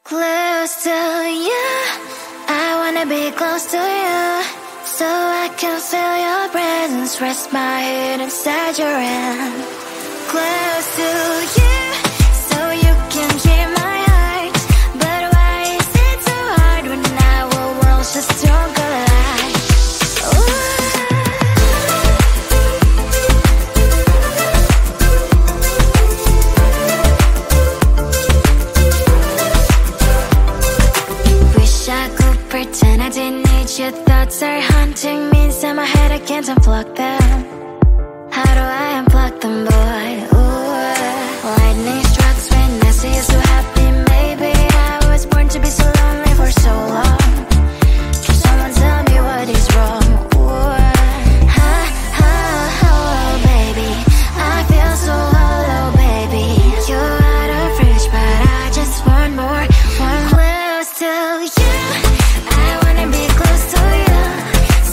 Close to you, I wanna be close to you, so I can feel your presence, rest my head inside your hand. Close to you, so you can hear my heart, but why is it so hard when our worlds just don't collide? Wish I could pretend I didn't need your thoughts are haunting me inside my head, I can't unplug them. How do I unplug them, boy? Ooh, lightning strikes when I see you so happy. Maybe I was born to be so lonely for so long. Can someone tell me what is wrong? Ooh, oh, baby, I feel so hollow, baby. You're out of reach, but I just want more, one close to you. I wanna be close to you,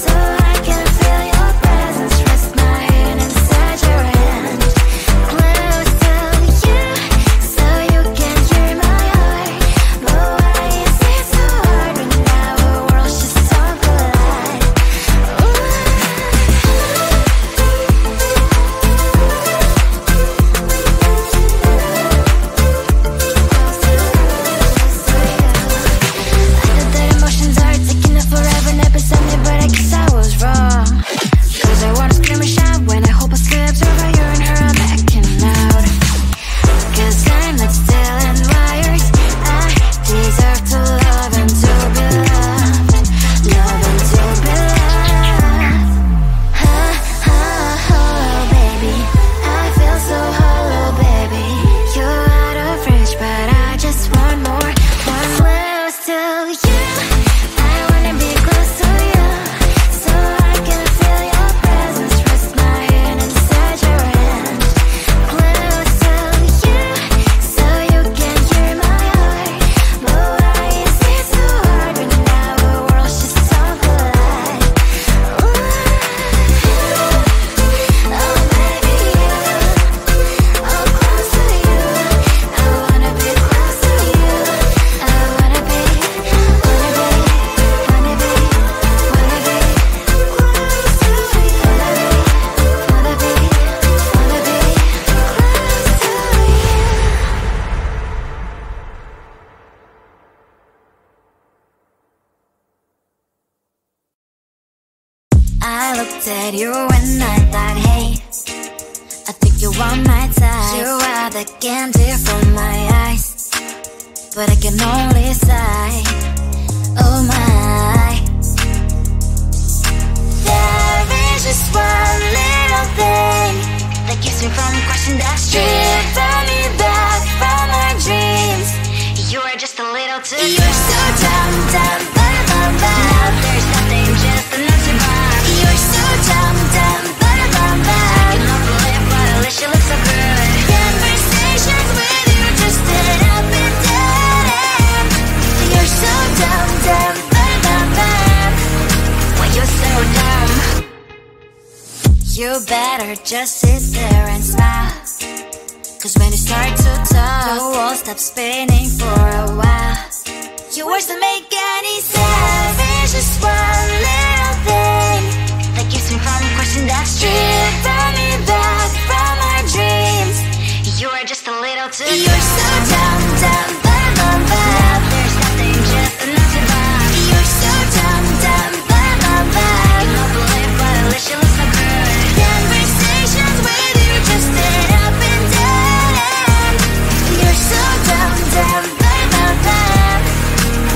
so I can feel your presence, rest my head inside your hand. Close to you, so you can hear my heart, but why is it so hard when our worlds just don't collide? I thought that emotions are taking up forever, never beside me, but I guess I was wrong. Cause I wanna scream and shout when I hope I slips over you and her, I'm backing out. Cause I'm not still in wires, I deserve to love and to be loved, love and to be loved. Oh, baby, I feel so hollow, baby. You're out of reach, but I just want more, one close to you. I wanna be close to you, so I can feel your presence, rest my head inside your hand. Close to you, so you can hear my heart, but why is it so hard when our worlds just don't collide? Oh, baby, oh, close to you. I wanna be close to you. I wanna be close to you. I looked at you and I thought, hey, I think you want my type. You are the candy from my eyes, but I can only sigh. Oh my, there is just one little thing that keeps me from crossing that street. Drive me back from my dreams. You are just a little too close. You're so dumb, dumb, bum, bum, bum. Now there's nothing, just enough to buy. You're so dumb, dumb, bum, bum, bum. You don't believe, but at least you look so good. Conversations with you just end up in dead end. You're so dumb, dumb, bum, bum, bum. Why you're so dumb? You better just sit there and smile, cause when you start to talk, the world stops spinning for a while. Your words don't make any sense. There's just one little thing that keeps me from crossing that street. Drive me back from my dreams. You are just a little too close. You're so dumb, dumb, bum, bum, bum. Now there's nothing, just enough to buy. You're so dumb, dumb, bum, bum, bum. You don't believe, but at least you look so good. Conversations with you just end up in dead end. You're so dumb, dumb, bum, bum, bum.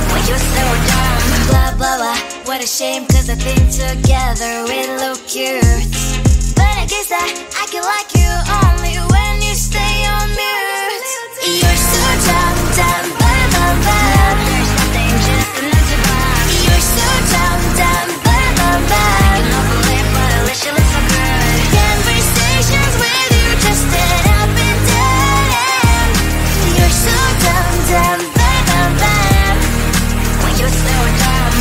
Why you're so dumb? Blah, blah, blah. What a shame, cause I think together we look cute. But I guess that I can like you only when you stay on mute. You're so dumb, dumb, bum, bum, bum. There's nothing, just enough to buy. You're so dumb, dumb, bum, bum, bum. You don't believe, but at least you look so good. Conversations with you just end up in dead end. You're so dumb, dumb, bum, bum, bum. Why you're so dumb?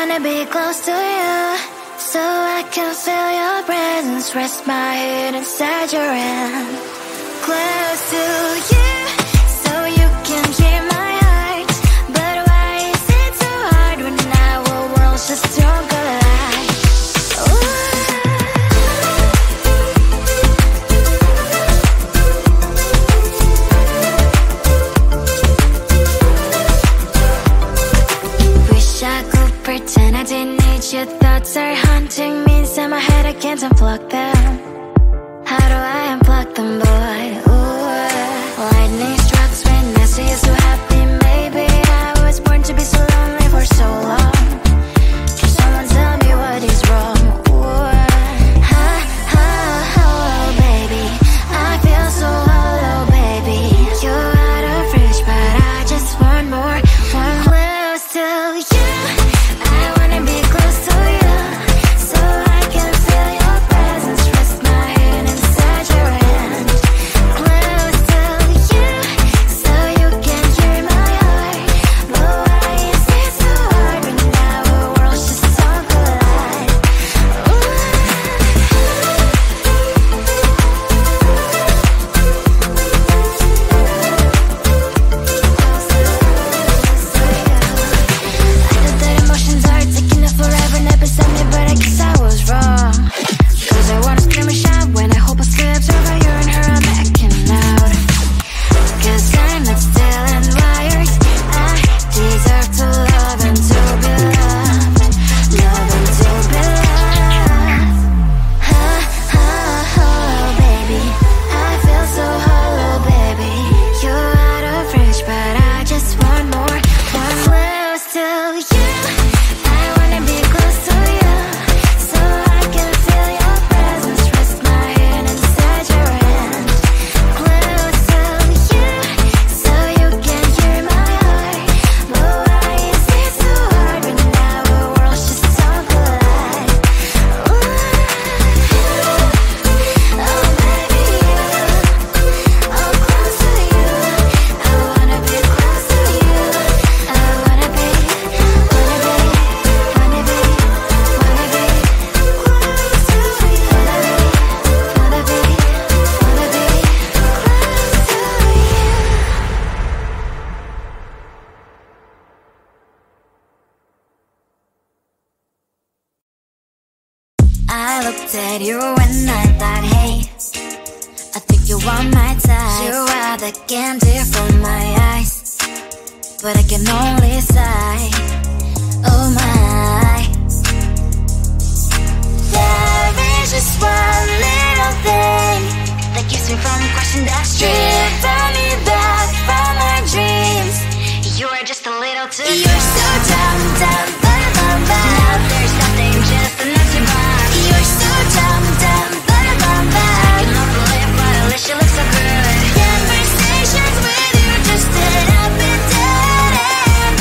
wanna be close to you, so I can feel your presence. Rest my head inside your hand. Close to you, so you can hear my heart. But why is it so hard when our worlds just don't collide? Wish I could pretend I didn't need your thoughts are haunting me inside my head. I can't unplug them. How do I unplug them, boy? Ooh, lightning strikes when I see you so happy. Maybe I was born to be so lonely for so long. Can someone tell me what is wrong? Ooh, baby, I feel so hollow, baby. You're out of reach, but I just want more. One close to you. I wanna be close to you, so I can feel your presence. Rest my head inside your hand. Close to you, so you can hear my heart. But why is it so hard when our worlds just don't collide? I know that emotions are taking up forever, not beside me, but I guess I was wrong. Cause I wanna scream and shout when I hope I slips over you and her, I'm backing out. Cause I'm not still and wired. I deserve to love and to be loved. Love and to be loved. Baby, I feel so hollow, baby. You're out of reach, but I just want more. One close to you. I wanna be close to you, so I can feel your presence. Rest my head inside your hand. Close to you, so you can hear my heart. But why is it so hard when our worlds just don't collide? Oh baby, oh close to you. I wanna be close to you. I wanna be close to you. I looked at you and I thought, hey, I think you are my type. You are the candy from my eyes, but I can only sigh. Oh my, there is just one little thing that keeps me from crossing that street. Drive me back from my dreams. You are just a little too close. You're so dumb, dumb, dumb, dumb, dumb. Now there's nothing, just an empty box. You're so dumb, dumb, dumb, dumb, dumb. You don't believe, but at least you look so good. Conversations with you just end up in dead end.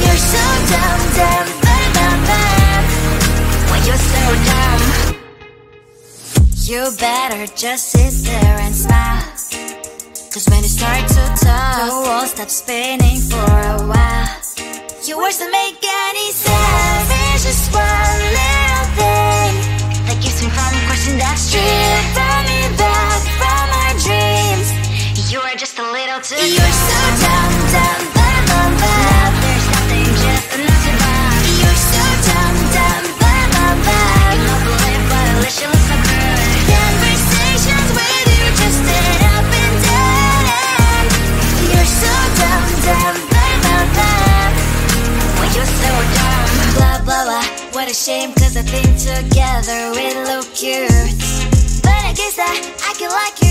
You're so dumb, dumb, dumb, dumb, dumb. When you're so dumb, you better just sit there and smile. Cause when you start to talk, the world stops spinning for a while. Your words don't make any sense. There's just one little thing that keeps me from crossing that street. Drive me back from my dreams. You are just a little too close. You're so dumb, dumb, dumb, dumb, dumb. Now there's nothing, just an empty box. You're so dumb, dumb, dumb, dumb, dumb. You don't believe, but at least you look so good. Conversations with you just end up in dead end. You're so dumb, dumb, dumb, dumb, dumb. When you're so dumb. Blah, blah, blah. What a shame, cause I think together we look cute. But I guess that I can like you